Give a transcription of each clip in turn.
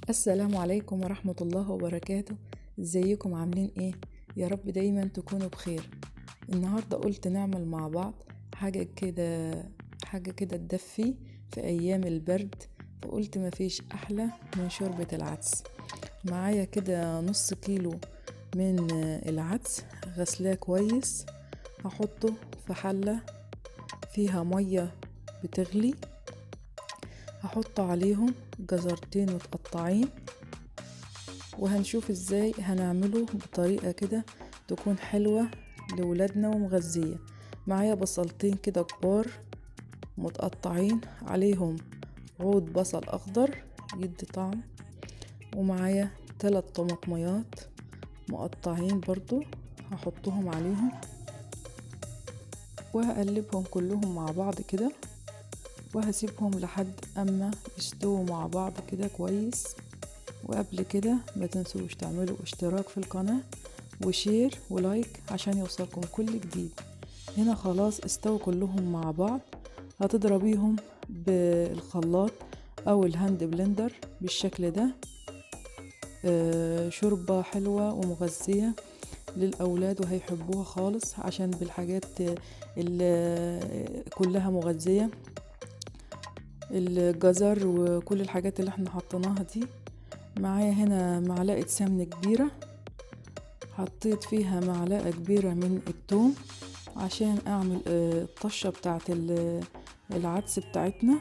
السلام عليكم ورحمة الله وبركاته. ازيكم عاملين ايه؟ يا رب دايما تكونوا بخير. النهاردة قلت نعمل مع بعض حاجة كده تدفي في ايام البرد، فقلت مفيش احلى من شوربة العدس. معايا كده نص كيلو من العدس، غسلاه كويس. هحطه في حلة فيها مية بتغلي، هحط عليهم جزرتين متقطعين، وهنشوف ازاي هنعمله بطريقة كده تكون حلوة لولادنا ومغذية. معايا بصلتين كده كبار متقطعين، عليهم عود بصل اخضر يدي طعم، ومعايا 3 طماطميات مقطعين برضو هحطهم عليهم، وهقلبهم كلهم مع بعض كده، وهسيبهم لحد اما يستووا مع بعض كده كويس. وقبل كده ما تنسوش تعملوا اشتراك في القناة وشير ولايك عشان يوصلكم كل جديد. هنا خلاص استووا كلهم مع بعض، هتضربيهم بالخلاط او الهاند بلندر بالشكل ده. شوربة حلوة ومغذية للأولاد وهيحبوها خالص، عشان بالحاجات اللي كلها مغذية، الجزر وكل الحاجات اللي احنا حطيناها دي. معايا هنا معلقة سمنة كبيرة، حطيت فيها معلقة كبيرة من الثوم عشان اعمل الطشة بتاعت العدس بتاعتنا.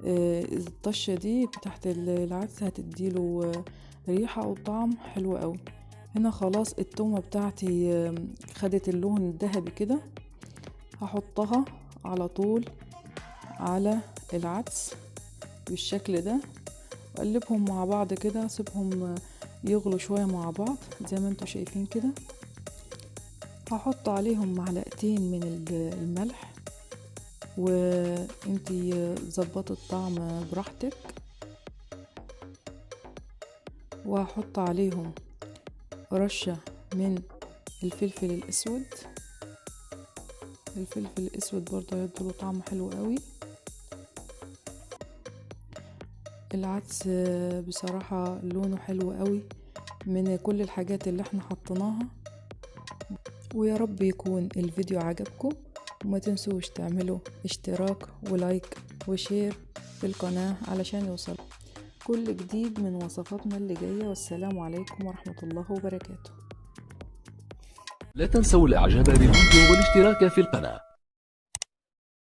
الطشة دي بتاعت العدس هتديله ريحة وطعم حلو قوي. هنا خلاص التومة بتاعتي خدت اللون الذهبي كده، هحطها على طول على العدس بالشكل ده، وقلبهم مع بعض كده، سيبهم يغلوا شوية مع بعض زي ما انتوا شايفين كده. هحط عليهم معلقتين من الملح، وانتي ظبطي الطعم براحتك. وهحط عليهم رشة من الفلفل الاسود، الفلفل الاسود برضه هيديله طعم حلو قوي. العدس بصراحة لونه حلو قوي من كل الحاجات اللي احنا حطيناها. ويا رب يكون الفيديو عجبكم، وما تنسوش تعملوا اشتراك ولايك وشير في القناة علشان يوصل كل جديد من وصفاتنا اللي جاية. والسلام عليكم ورحمة الله وبركاته. لا تنسوا الاعجاب بالفيديو والاشتراك في القناة.